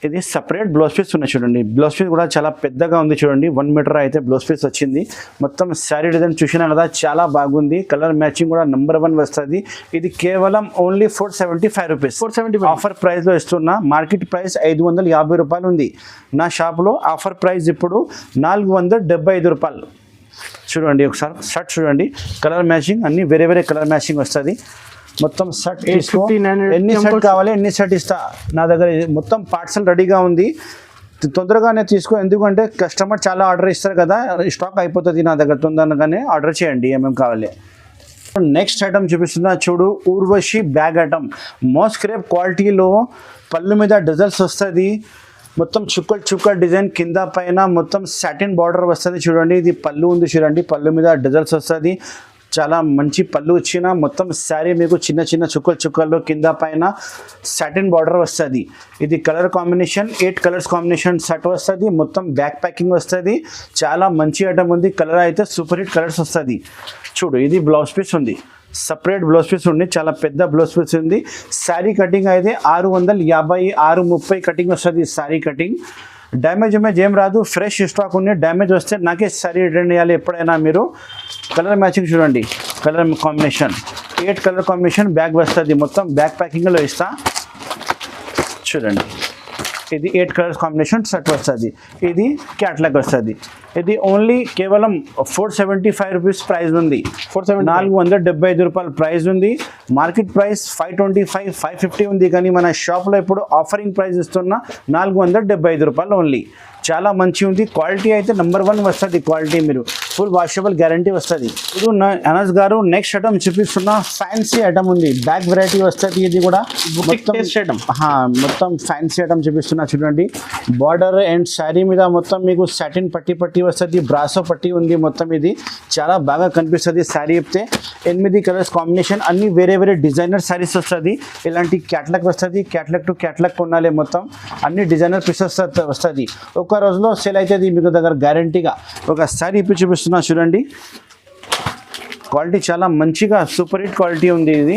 ఇది సపరేట్ బ్లౌజ్ పీస్ ఉన్నాయి చూడండి. బ్లౌజ్ పీస్ కూడా చాలా పెద్దగా ఉంది చూడండి. 1 మీటర్ అయితే బ్లౌజ్ పీస్ వచ్చింది. మొత్తం శారీ డిజైన్ చూసినా కదా, చాలా బాగుంది. కలర్ మ్యాచింగ్ కూడా నెంబర్ 1 వస్తుంది. ఇది కేవలం ఓన్లీ 475 రూపీస్, 475 ఆఫర్ ప్రైస్లో ఇస్తున్నా. మార్కెట్ ప్రైస్ 550 రూపాయలు ఉంది. నా షాప్లో ఆఫర్ ప్రైస్ ఇప్పుడు 475 రూపాయలు. చూడండి ఒకసారి షర్ట్ చూడండి, కలర్ మ్యాచింగ్ అన్ని వేరే కలర్ మ్యాచింగ్ వస్తుంది. మొత్తం షర్ట్ తీసుకో, ఎన్ని షర్ట్ కావాలి ఎన్ని షర్ట్ ఇస్తా. నా దగ్గర మొత్తం పార్సల్ రెడీగా ఉంది. తొందరగానే తీసుకో, ఎందుకంటే కస్టమర్ చాలా ఆర్డర్ ఇస్తారు కదా, స్టాక్ అయిపోతుంది నా దగ్గర. తొందరగానే ఆర్డర్ చేయండి ఏమేమి కావాలి. నెక్స్ట్ ఐటమ్ చూపిస్తున్నా చూడు, ఊర్వశి బ్యాగ్ ఐటమ్ మోస్క్రేప్ క్వాలిటీలో పళ్ళు మీద డజల్స్ వస్తుంది. మొత్తం చుక్కల్ డిజైన్ కింద పైన మొత్తం సాటిన్ బార్డర్ వస్తుంది. చూడండి ఇది పళ్ళు ఉంది చూడండి, పళ్ళు మీద డజల్స్ వస్తుంది. చాలా మంచి పళ్ళు వచ్చిన మొత్తం శారీ మీకు చిన్న చిన్న చుక్కల్లో కింద పైన సాటిన్ బార్డర్ వస్తుంది. ఇది colour combination 8 colours combination set వస్తుంది. మొత్తం బ్యాక్ ప్యాకింగ్ వస్తుంది. చాలా మంచి ఐటమ్ ఉంది. కలర్ అయితే సూపర్ హిట్ కలర్స్ వస్తుంది. చూడు ఇది బ్లౌజ్ పీస్ ఉంది, సపరేట్ బ్లౌజ్ పీస్ ఉంది, చాలా పెద్ద బ్లౌజ్ పీస్ ఉంది. శారీ కటింగ్ అయితే 650 630 కటింగ్ వస్తుంది. శారీ కటింగ్ డ్యామేజ్ ఏం రాదు, ఫ్రెష్ స్టాక్ ఉంది. డ్యామేజ్ వస్తే నాకే శారీ రిటర్న్ చేయాలి ఎప్పుడైనా. మీరు కలర్ మ్యాచింగ్ చూడండి, colour combination 8 colour combination bag వస్తుంది. మొత్తం బ్యాక్ ప్యాకింగ్లో ఇస్తా చూడండి. ఇది 8 కలర్స్ కాంబినేషన్ సెట్ వస్తుంది. ఇది క్యాట్లాగ్ వస్తుంది. ఇది ఓన్లీ కేవలం 475 రూపీస్ ప్రైస్ ఉంది. 475 రూపాయలు ప్రైస్ ఉంది. మార్కెట్ ప్రైస్ 525 550 ఉంది. కానీ మన షాప్లో ఇప్పుడు ఆఫరింగ్ ప్రైస్ ఇస్తున్న 475 రూపాయలు ఓన్లీ. చాలా మంచి ఉంది. క్వాలిటీ అయితే నెంబర్ 1 వస్తుంది. క్వాలిటీ మీరు ఫుల్ వాషబుల్ గ్యారంటీ వస్తుంది. ఇప్పుడు అనస్ గారు నెక్స్ట్ ఐటమ్ చూపిస్తున్న ఫ్యాన్సీ ఐటమ్ ఉంది. బ్యాగ్ వెరైటీ వస్తుంది. ఇది కూడా మొత్తం ఫ్యాన్సీ ఐటమ్ చూపిస్తున్నా చూడండి. బార్డర్ అండ్ శారీ మీద మొత్తం మీకు సాటిన్ పట్టి వస్తుంది. బ్రాసో పట్టి ఉంది. మొత్తం ఇది చాలా బాగా కనిపిస్తుంది. శారీ చెప్తే 8 కలర్స్ కాంబినేషన్ అన్ని వేరే డిజైనర్ శారీస్ వస్తుంది. ఇలాంటి క్యాట్లాగ్ వస్తుంది. క్యాట్లాగ్ టు క్యాట్లాగ్ కొనాలి. మొత్తం అన్ని డిజైనర్ పీసెస్ వస్తుంది. ఒక రోజులో సేల్ అవుతుంది మీకు దగ్గర గ్యారంటీగా. ఒక శారీ ఇప్పి చూపిస్తున్నా చూడండి. క్వాలిటీ చాలా మంచిగా సూపర్ హిట్ క్వాలిటీ ఉంది. ఇది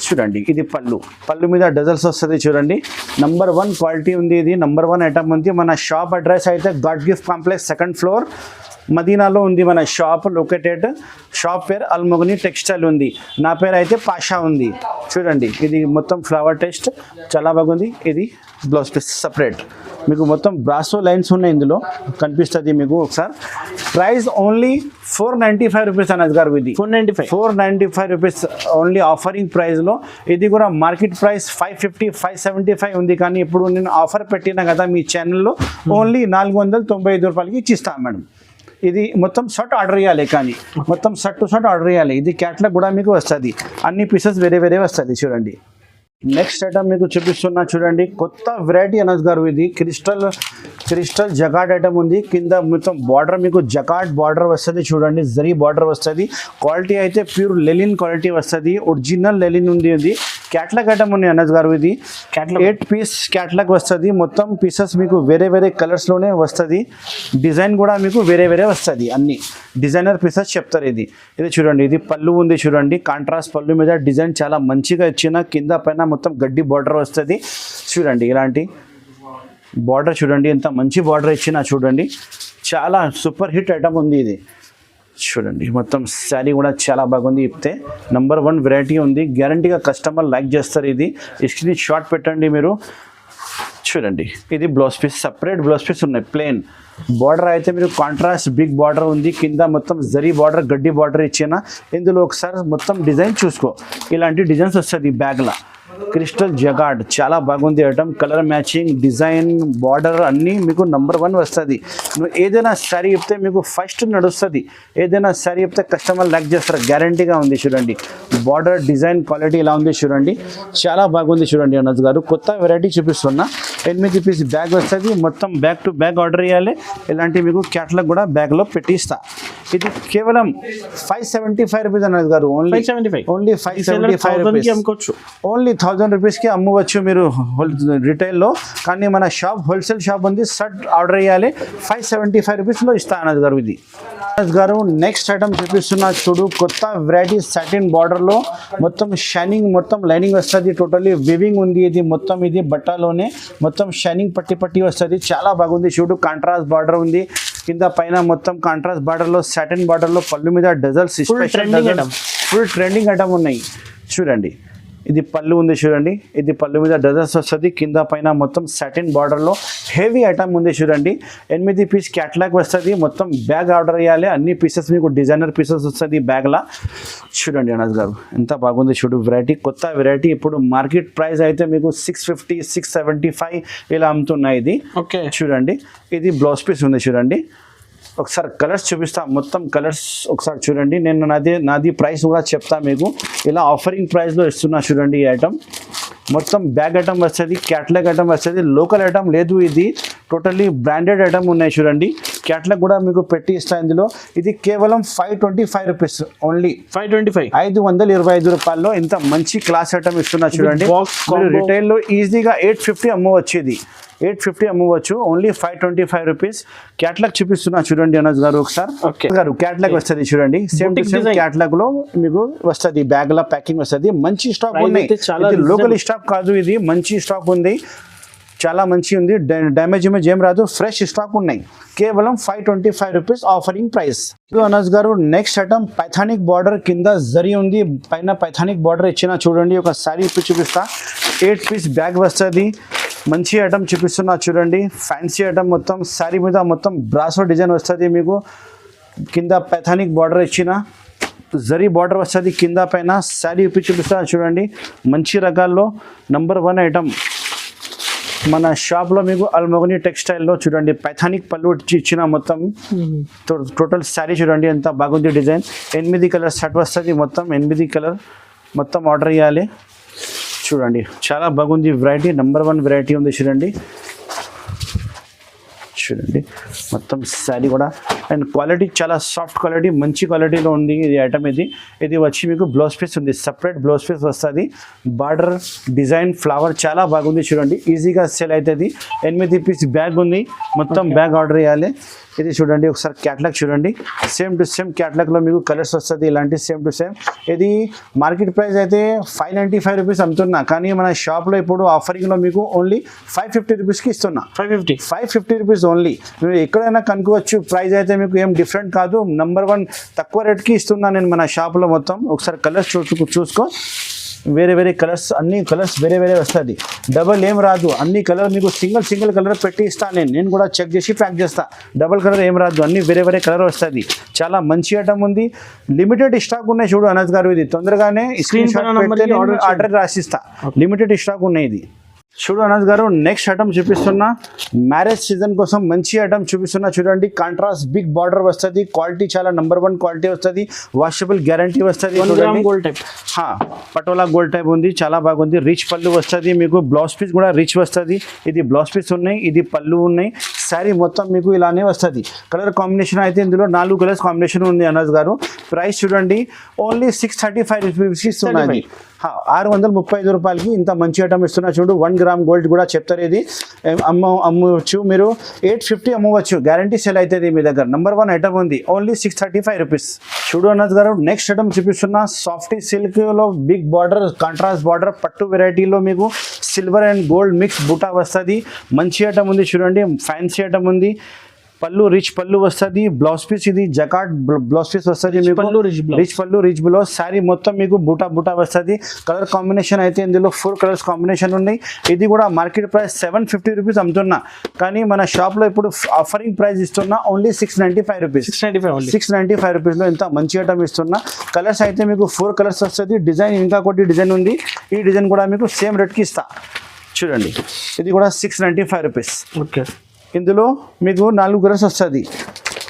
చూడండి, ఇది పళ్ళు మీద డజల్స్ వస్తుంది. చూడండి నెంబర్ 1 క్వాలిటీ ఉంది. ఇది నెంబర్ 1 ఐటమ్ ఉంది. మన షాప్ అడ్రస్ అయితే God gift complex 2nd floor మదీనాలో ఉంది మన షాప్ లొకేటెడ్. షాప్ పేరు అల్మొగని టెక్స్టైల్ ఉంది. నా పేరు అయితే పాషా ఉంది. చూడండి ఇది మొత్తం ఫ్లవర్ టెస్ట్ చాలా బాగుంది. ఇది బ్లౌజ్ పీస్ సపరేట్ మీకు మొత్తం బ్రాసో లైన్స్ ఉన్నాయి. ఇందులో కనిపిస్తుంది మీకు ఒకసారి. ప్రైస్ ఓన్లీ 495 రూపీస్ అనస్ గారు. ఇది 495 రూపీస్ ఓన్లీ ఆఫరింగ్ ప్రైస్లో. ఇది కూడా మార్కెట్ ప్రైస్ 550 575 ఉంది. కానీ ఇప్పుడు నేను ఆఫర్ పెట్టినా కదా మీ ఛానల్లో, ఓన్లీ 495 రూపాయలకి ఇచ్చిస్తాను మేడం. ఇది మొత్తం షర్ట్ ఆర్డర్ చేయాలి. కానీ మొత్తం షర్ట్ టు షర్ట్ ఆర్డర్ చేయాలి. ఇది క్యాట్లాగ్ కూడా మీకు వస్తుంది. అన్ని పీసెస్ వేరే వస్తుంది. చూడండి నెక్స్ట్ ఐటమ్ మీకు చూపిస్తున్నా చూడండి. కొత్త వెరైటీ అనస్ గారు. ఇది క్రిస్టల్ జకార్డ్ ఐటమ్ ఉంది. కింద మొత్తం బార్డర్ మీకు జకార్డ్ బార్డర్ వస్తుంది. చూడండి జరీ బార్డర్ వస్తుంది. క్వాలిటీ అయితే ప్యూర్ లెలిన్ క్వాలిటీ వస్తుంది. ఒరిజినల్ లెలిన్ ఉంది. ఇది క్యాట్లాగ్ ఐటమ్ ఉంది అనస్ గారు. ఇది 8 పీస్ క్యాట్లాగ్ వస్తుంది. మొత్తం పీసెస్ మీకు వేరే కలర్స్లోనే వస్తుంది. డిజైన్ కూడా మీకు వేరే వస్తుంది. అన్ని డిజైనర్ పీసెస్ చెప్తారు. ఇది చూడండి, ఇది పళ్ళు ఉంది. చూడండి కాంట్రాస్ట్ పళ్ళు మీద డిజైన్ చాలా మంచిగా ఇచ్చిన. కింద పైన మొత్తం గడ్డి బార్డర్ వస్తుంది. చూడండి ఇలాంటి బార్డర్ చూడండి, ఎంత మంచి బార్డర్ ఇచ్చిన. చూడండి చాలా సూపర్ హిట్ ఐటమ్ ఉంది. ఇది చూడండి మొత్తం శారీ కూడా చాలా బాగుంది. ఇప్తే నెంబర్ 1 వెరైటీ ఉంది. గ్యారంటీగా కస్టమర్ లైక్ చేస్తారు. ఇది స్క్రీన్ షాట్ పెట్టండి మీరు. చూడండి ఇది blouse piece, separate blouse piece ఉన్నాయి. ప్లెయిన్ బార్డర్ అయితే మీరు కాంట్రాస్ట్ బిగ్ బార్డర్ ఉంది. కింద మొత్తం జరీ బార్డర్ గడ్డి బార్డర్ ఇచ్చిన. ఇందులో ఒకసారి మొత్తం డిజైన్ చూసుకో. ఇలాంటి డిజైన్స్ వస్తుంది బ్యాగ్లో. క్రిస్టల్ జగార్డ్ చాలా బాగుంది item. Colour matching design border అన్నీ మీకు నెంబర్ 1 వస్తుంది. నువ్వు ఏదైనా శారీ చెప్తే మీకు ఫస్ట్ నడుస్తుంది. ఏదైనా శారీ చెప్తే కస్టమర్ లైక్ చేస్తారు. గ్యారంటీగా ఉంది. చూడండి బార్డర్ డిజైన్ క్వాలిటీ ఇలా ఉంది. చూడండి చాలా బాగుంది. చూడండి అనస్ గారు కొత్త వెరైటీ చూపిస్తున్నా. 8 పీస్ బ్యాగ్ వస్తుంది. మొత్తం బ్యాగ్ టు బ్యాగ్ ఆర్డర్ చేయాలి. ఇలాంటి మీకు క్యాట్లాగ్ కూడా బ్యాగ్లో పెట్టిస్తా. ఇది కేవలం 575 రూపీస్ అనస్ గారు. Only 575 rupees. ఓన్లీ 1000 రూపీస్కి అమ్మవచ్చు మీరు రిటైల్లో. కానీ మన షాప్ హోల్సేల్ షాప్ ఉంది. షర్ట్ ఆర్డర్ చేయాలి. 575 రూపీస్లో ఇస్తా అనస్ గారు. ఇది అనస్ గారు నెక్స్ట్ ఐటమ్ చూపిస్తున్నా చూడు. కొత్త వెరైటీ సాటిన్ బార్డర్లో మొత్తం షైనింగ్ మొత్తం లైనింగ్ వస్తుంది. టోటల్లీ వివింగ్ ఉంది. ఇది మొత్తం ఇది బట్టలోనే మొత్తం షైనింగ్ పట్టి వస్తుంది. చాలా బాగుంది. చూడు కాంట్రాస్ట్ బార్డర్ ఉంది. కింద పైన మొత్తం కాంట్రాస్ట్ బార్డర్లో సాటిన్ బార్డర్లో పళ్ళు మీద డజల్స్ ఫుల్ ట్రెండింగ్ ఐటమ్ ఉన్నాయి. చూడండి ఇది పళ్ళు ఉంది. చూడండి ఇది పళ్ళు మీద డజల్స్ వస్తుంది. కింద పైన మొత్తం సాటిన్ బార్డర్లో హెవీ ఐటమ్ ఉంది. చూడండి 8 పీస్ క్యాట్లాగ్ వస్తుంది. మొత్తం బ్యాగ్ ఆర్డర్ చేయాలి. అన్ని పీసెస్ మీకు డిజైనర్ పీసెస్ వస్తుంది బ్యాగ్లా. చూడండి అనస్ గారు ఎంత బాగుంది. చూడు వెరైటీ కొత్త వెరైటీ. ఇప్పుడు మార్కెట్ ప్రైస్ అయితే మీకు 650 675 ఇలా అమ్ముతున్నాయి. ఇది ఓకే. చూడండి ఇది బ్లౌజ్ పీస్ ఉంది. చూడండి ఒకసారి కలర్స్ చూపిస్తా, మొత్తం కలర్స్ ఒకసారి చూడండి. నేను నాది ప్రైస్ కూడా చెప్తా మీకు. ఇలా ఆఫరింగ్ ప్రైస్లో ఇస్తున్నా చూడండి. ఈ ఐటమ్ మొత్తం బ్యాగ్ ఐటమ్ వస్తుంది, క్యాట్లాగ్ ఐటమ్ వస్తుంది, లోకల్ ఐటమ్ లేదు. ఇది టోటల్లీ బ్రాండెడ్ ఐటమ్ ఉన్నాయి చూడండి. క్యాట్లాగ్ కూడా మీకు పెట్టి ఇస్తా ఇందులో. ఇది కేవలం 525 రూపీస్ ఓన్లీ. 525. 525 రూపాయల్లో ఇంత మంచి క్లాస్ ఐటమ్ ఇస్తున్నా చూడండి. రిటైల్లో ఈజీగా 850 అమ్మవచ్చు. ఇది 850 అమ్మవచ్చు, ఓన్లీ 525 రూపీస్. క్యాట్లాగ్ చూపిస్తున్నా చూడండి అనజ్ గారు ఒకసారి. గారు క్యాట్లాగ్ వస్తుంది చూడండి, సేమ్ టు సేమ్ క్యాట్లాగ్ లో మీకు వస్తుంది. బ్యాగ్ లా ప్యాకింగ్ వస్తుంది. మంచి స్టాక్ ఉన్నాయి, లోకల్ స్టాక్ కాదు, ఇది మంచి స్టాక్ ఉంది, చాలా మంచి ఉంది. డ్యామేజ్ ఏం రాదు, ఫ్రెష్ స్టాక్ ఉన్నాయి. కేవలం 525 రూపీస్ ఆఫరింగ్ ప్రైస్. అనస్ గారు నెక్స్ట్ ఐటమ్ పైథానిక్ బార్డర్ కింద జరీ ఉంది, పైన పైథానిక్ బార్డర్ ఇచ్చిన చూడండి. ఒక శారీ ఇప్పి చూపిస్తా. 8 పీస్ బ్యాగ్ వస్తుంది. మంచి ఐటమ్ చూపిస్తున్నా చూడండి. ఫ్యాన్సీ ఐటమ్, మొత్తం శారీ మీద మొత్తం బ్రాసో డిజైన్ వస్తుంది మీకు. కింద పైథానిక్ బార్డర్ ఇచ్చిన జరీ బార్డర్ వస్తుంది కింద పైన. శారీ ఇప్పి చూపిస్తా చూడండి. మంచి రకాల్లో నంబర్ 1 ఐటమ్ మన షాప్లో మీకు అల్మోగని టెక్స్టైల్లో చూడండి. పైథానిక్ పళ్ళు ఇచ్చిన మొత్తం టోటల్ శారీ చూడండి ఎంత బాగుంది డిజైన్. 8 కలర్ సెట్ వస్తుంది, మొత్తం 8 కలర్ మొత్తం ఆర్డర్ చేయాలి చూడండి. చాలా బాగుంది వెరైటీ, నంబర్ 1 వెరైటీ ఉంది చూడండి. మొత్తం శారీ కూడా అండ్ క్వాలిటీ చాలా సాఫ్ట్ క్వాలిటీ, మంచి క్వాలిటీలో ఉంది ఇది ఐటమ్. ఇది వచ్చి మీకు బ్లౌజ్ పీస్ ఉంది, సపరేట్ బ్లౌజ్ పీస్ వస్తుంది. బార్డర్ డిజైన్ ఫ్లవర్ చాలా బాగుంది చూడండి, ఈజీగా సేల్ అవుతుంది. 8 పీస్ బ్యాగ్ ఉంది, మొత్తం బ్యాగ్ ఆర్డర్ చేయాలి. ఇది చూడండి ఒకసారి క్యాట్లాగ్ చూడండి. సేమ్ టు సేమ్ క్యాట్లాగ్లో మీకు కలర్స్ వస్తుంది ఇలాంటి సేమ్ టు సేమ్. ఇది మార్కెట్ ప్రైస్ అయితే 595 రూపీస్ అమ్ముతున్నా, కానీ మన షాప్లో ఇప్పుడు ఆఫరింగ్లో మీకు ఓన్లీ 550 రూపీస్కి ఇస్తున్నా. 550 రూపీస్ ఓన్లీ. మీరు ఎక్కడైనా కనుక్కోవచ్చు, ప్రైస్ అయితే మీకు ఏం డిఫరెంట్ కాదు. నంబర్ 1 తక్కువ రేట్కి ఇస్తున్నా నేను మన షాప్లో మొత్తం. ఒకసారి కలర్స్ చూసుకో, వేరే కలర్స్, అన్ని కలర్స్ వేరే వస్తుంది. డబల్ ఏం రాదు, అన్ని కలర్ మీకు సింగిల్ కలర్ పెట్టి ఇస్తాను నేను కూడా చెక్ చేసి ప్యాక్ చేస్తా. డబల్ కలర్ ఏం రాదు, అన్ని వేరే కలర్ వస్తుంది. చాలా మంచి ఐటమ్ ఉంది, లిమిటెడ్ స్టాక్ ఉన్నాయి చూడు అనస్ గారు. ఇది తొందరగానే స్క్రీన్ షాట్ పెడితే ఆర్డర్ రాసిస్తా. లిమిటెడ్ స్టాక్ ఉన్నాయి ఇది చూడు అనస్ గారు. నెక్స్ట్ ఐటమ్ చూపిస్తున్నా, మ్యారేజ్ సీజన్ కోసం మంచి ఐటమ్ చూపిస్తున్నా చూడండి. కాంట్రాస్ట్ బిగ్ బార్డర్ వస్తుంది, క్వాలిటీ చాలా నంబర్ 1 క్వాలిటీ వస్తుంది, వాషబుల్ గ్యారంటీ వస్తుంది. పటోలా గోల్డ్ టైప్ ఉంది, చాలా బాగుంది. రిచ్ పళ్ళు వస్తుంది మీకు, బ్లౌజ్ పీస్ కూడా రిచ్ వస్తుంది. ఇది బ్లౌజ్ పీస్ ఉన్నాయి, ఇది పళ్ళు ఉన్నాయి. శారీ మొత్తం మీకు ఇలానే వస్తుంది. కలర్ కాంబినేషన్ అయితే ఇందులో 4 కలర్స్ కాంబినేషన్ ఉంది అనస్ గారు. ప్రైస్ చూడండి ఓన్లీ 635 రూపీస్ ఇస్తున్నది. 635 రూపాయలకి ఇంత మంచి ఐటమ్ ఇస్తున్నా చూడు. 1 గ్రామ్ గోల్డ్ కూడా చెప్తారు. ఇది అమ్మవచ్చు మీరు, 850 అమ్మవచ్చు, గ్యారంటీ సేల్ అవుతుంది మీ దగ్గర. నంబర్ 1 ఐటమ్ ఉంది, ఓన్లీ 635 రూపీస్. చూడు అనస్ గారు నెక్స్ట్ ఐటమ్ చూపిస్తున్నా, సాఫ్టీ సిల్క్లో బిగ్ బార్డర్, కాంట్రాస్ట్ బార్డర్, పట్టు వెరైటీలో మీకు సిల్వర్ అండ్ గోల్డ్ మిక్స్ బూటా వస్తుంది. మంచి ఐటమ్ ఉంది చూడండి, ఫ్యాన్సీ ఐటమ్ ఉంది. పళ్ళు రిచ్ పళ్ళు వస్తుంది. బ్లౌజ్ పీస్ ఇది జకాట్ బ్లౌజ్ పీస్ వస్తుంది మీకు, రిచ్ పళ్ళు రిచ్ బ్లౌజ్. శారీ మొత్తం మీకు బూటా వస్తుంది. కలర్ కాంబినేషన్ అయితే ఇందులో 4 కలర్స్ కాంబినేషన్ ఉన్నాయి. ఇది కూడా మార్కెట్ ప్రైస్ 750 రూపీస్ అమ్ముతున్నా, కానీ మన షాప్లో ఇప్పుడు ఆఫరింగ్ ప్రైస్ ఇస్తున్నా ఓన్లీ 695 రూపీస్. 695 రూపీస్లో ఇంత మంచి ఐటమ్ ఇస్తున్నా. కలర్స్ అయితే మీకు 4 కలర్స్ వస్తుంది. డిజైన్ ఇంకా కొద్ది డిజైన్ ఉంది, ఈ డిజైన్ కూడా మీకు సేమ్ రేట్కి ఇస్తా చూడండి. ఇది కూడా 695 రూపీస్. ఓకే, ఇందులో మీకు 4 కలర్స్ వస్తుంది.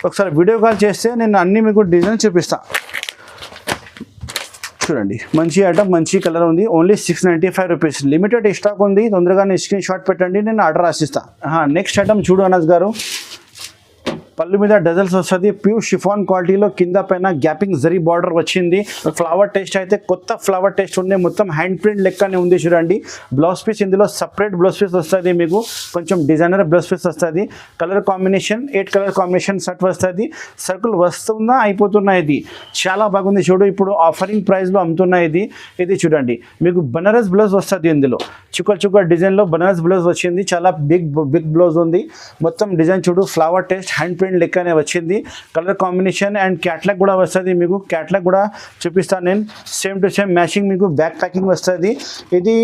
ఒకసారి వీడియో కాల్ చేస్తే నేను అన్ని మీకు డిజైన్ చూపిస్తా చూడండి. మంచి ఐటమ్, మంచి కలర్ ఉంది, ఓన్లీ 695 రూపీస్. లిమిటెడ్ స్టాక్ ఉంది, తొందరగానే స్క్రీన్ షాట్ పెట్టండి, నేను ఆర్డర్ రాసిస్తా. నెక్స్ట్ ఐటమ్ చూడు అనస్ గారు. పళ్ళు మీద డజల్స్ వస్తుంది, ప్యూర్ షిఫాన్ క్వాలిటీలో. కింద పైన గ్యాపింగ్ జరీ బార్డర్ వచ్చింది. ఫ్లవర్ టేస్ట్ అయితే కొత్త ఫ్లవర్ టేస్ట్ ఉంది, మొత్తం హ్యాండ్ ప్రింట్ లెక్కనే ఉంది చూడండి. బ్లౌజ్ పీస్ ఇందులో సపరేట్ బ్లౌజ్ పీస్ వస్తుంది మీకు, కొంచెం డిజైనర్ బ్లౌజ్ పీస్ వస్తుంది. Colour combination 8 colour combination set వస్తుంది. సర్కిల్ వస్తుందా అయిపోతున్నా, ఇది చాలా బాగుంది చూడు. ఇప్పుడు ఆఫరింగ్ ప్రైస్లో అమ్ముతున్నా ఇది. ఇది చూడండి మీకు బనారస్ బ్లౌజ్ వస్తుంది ఇందులో, చుక్క డిజైన్లో బనారస్ బ్లౌజ్ వచ్చింది. చాలా బిగ్ బ్లౌజ్ ఉంది. మొత్తం డిజైన్ చూడు, ఫ్లవర్ టేస్ట్ హ్యాండ్ ప్రింట్ లెక్కనే వచ్చింది. కలర్ కాంబినేషన్ అండ్ క్యాట్లాగ్ కూడా వస్తుంది మీకు. క్యాట్లాగ్ కూడా చూపిస్తాను నేను, సేమ్ టు సేమ్ మ్యాచింగ్ మీకు బ్యాక్ ప్యాకింగ్ వస్తుంది. ఇది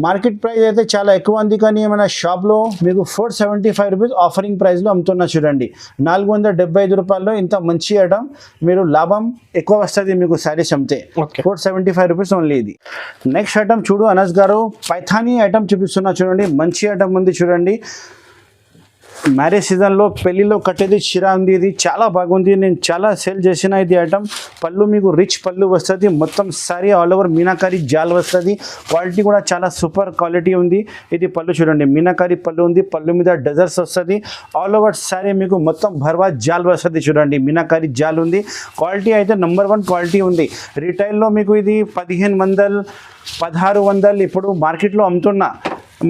మార్కెట్ ప్రైస్ అయితే చాలా ఎక్కువ ఉంది, కానీ మన షాప్లో మీకు 475 రూపీస్ ఆఫరింగ్ ప్రైస్లో అమ్ముతున్నా చూడండి. 475 రూపాయల్లో ఇంత మంచి ఐటమ్, మీరు లాభం ఎక్కువ వస్తుంది మీకు శారీస్ అమ్మితే. 475 రూపీస్ ఓన్లీ ఇది. నెక్స్ట్ ఐటమ్ చూడు అనస్ గారు, పైథానీ ఐటమ్ చూపిస్తున్నా చూడండి. మంచి ఐటమ్ ఉంది చూడండి. మ్యారేజ్ సీజన్లో పెళ్లిలో కట్టేది చీర ఉంది. ఇది చాలా బాగుంది, నేను చాలా సేల్ చేసిన ఇది ఐటమ్. పళ్ళు మీకు రిచ్ పళ్ళు వస్తుంది, మొత్తం సారీ ఆల్ ఓవర్ మీనాకారి జాల్ వస్తుంది. క్వాలిటీ కూడా చాలా సూపర్ క్వాలిటీ ఉంది. ఇది పళ్ళు చూడండి, మీనాకారి పళ్ళు ఉంది, పళ్ళు మీద డజర్స్ వస్తుంది. ఆల్ ఓవర్ సారీ మీకు మొత్తం భర్వా జాల్ వస్తుంది. చూడండి మీనాకారి జాల్ ఉంది. క్వాలిటీ అయితే నెంబర్ 1 క్వాలిటీ ఉంది. రీటైల్లో మీకు ఇది 1500 1600 ఇప్పుడు మార్కెట్లో అమ్ముతున్నా.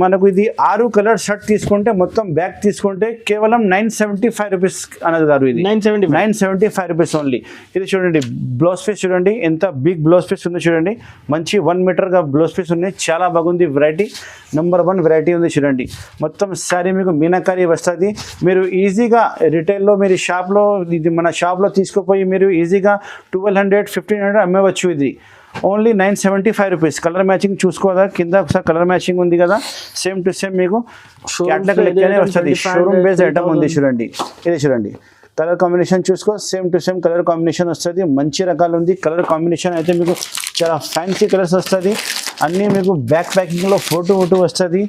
మనకు ఇది 6 కలర్ షర్ట్ తీసుకుంటే మొత్తం బ్యాగ్ తీసుకుంటే కేవలం 975 రూపీస్ అన్నది గారు. ఇది 975 రూపీస్ ఓన్లీ. ఇది చూడండి బ్లౌజ్ పీస్ చూడండి, ఎంత బిగ్ బ్లౌజ్ పీస్ ఉంది చూడండి. మంచి 1 మీటర్గా బ్లౌజ్ పీస్ ఉన్నాయి, చాలా బాగుంది. వెరైటీ నెంబర్ 1 వెరైటీ ఉంది చూడండి. మొత్తం సారీ మీకు మీనాకారి వస్తుంది. మీరు ఈజీగా రిటైల్లో మీరు షాప్లో ఇది మన షాప్లో తీసుకుపోయి మీరు ఈజీగా 1200 1500 అమ్మవచ్చు. ఇది ఓన్లీ 975 రూపీస్. కలర్ మ్యాచింగ్ చూసుకోదా, కింద ఒకసారి కలర్ మ్యాచింగ్ ఉంది కదా, సేమ్ టు సేమ్ మీకు క్యాట్లాగ్ లెక్కనే వస్తుంది. షోరూమ్ బేస్డ్ ఐటమ్ ఉంది చూడండి. ఇది చూడండి కలర్ కాంబినేషన్ చూసుకో, same to same colour combination వస్తుంది. మంచి రకాలు ఉంది. కలర్ కాంబినేషన్ అయితే మీకు చాలా ఫ్యాన్సీ కలర్స్ వస్తుంది. అన్నీ మీకు బ్యాక్ ప్యాకింగ్లో ఫోటో వస్తుంది.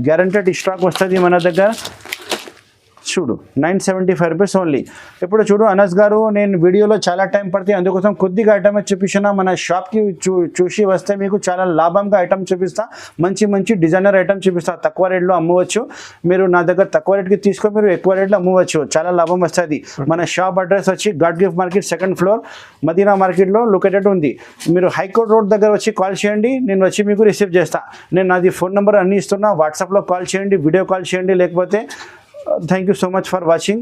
గ్యారంటెడ్ స్టాక్ వస్తుంది మన దగ్గర. చూడు 975 రూపీస్ ఓన్లీ. ఇప్పుడు చూడు అనస్ గారు, నేను వీడియోలో చాలా టైం పడుతుంది, అందుకోసం కొద్దిగా ఐటమ్ చూపించిన. మన షాప్కి చూసి వస్తే మీకు చాలా లాభంగా ఐటమ్ చూపిస్తా, మంచి డిజైనర్ ఐటమ్ చూపిస్తా. తక్కువ రేట్లో అమ్మవచ్చు. మీరు నా దగ్గర తక్కువ రేట్కి తీసుకొని మీరు ఎక్కువ రేట్లో అమ్మవచ్చు, చాలా లాభం వస్తుంది. మన షాప్ అడ్రస్ వచ్చి god gift market 2nd floor Madina మార్కెట్లో లొకేటెడ్ ఉంది. మీరు హైకోర్ట్ రోడ్ దగ్గర వచ్చి కాల్ చేయండి, నేను వచ్చి మీకు రిసీవ్ చేస్తా. నేను నాది ఫోన్ నెంబర్ అన్నీ ఇస్తున్నా, వాట్సాప్లో కాల్ చేయండి, వీడియో కాల్ చేయండి. లేకపోతే thank you so much for watching.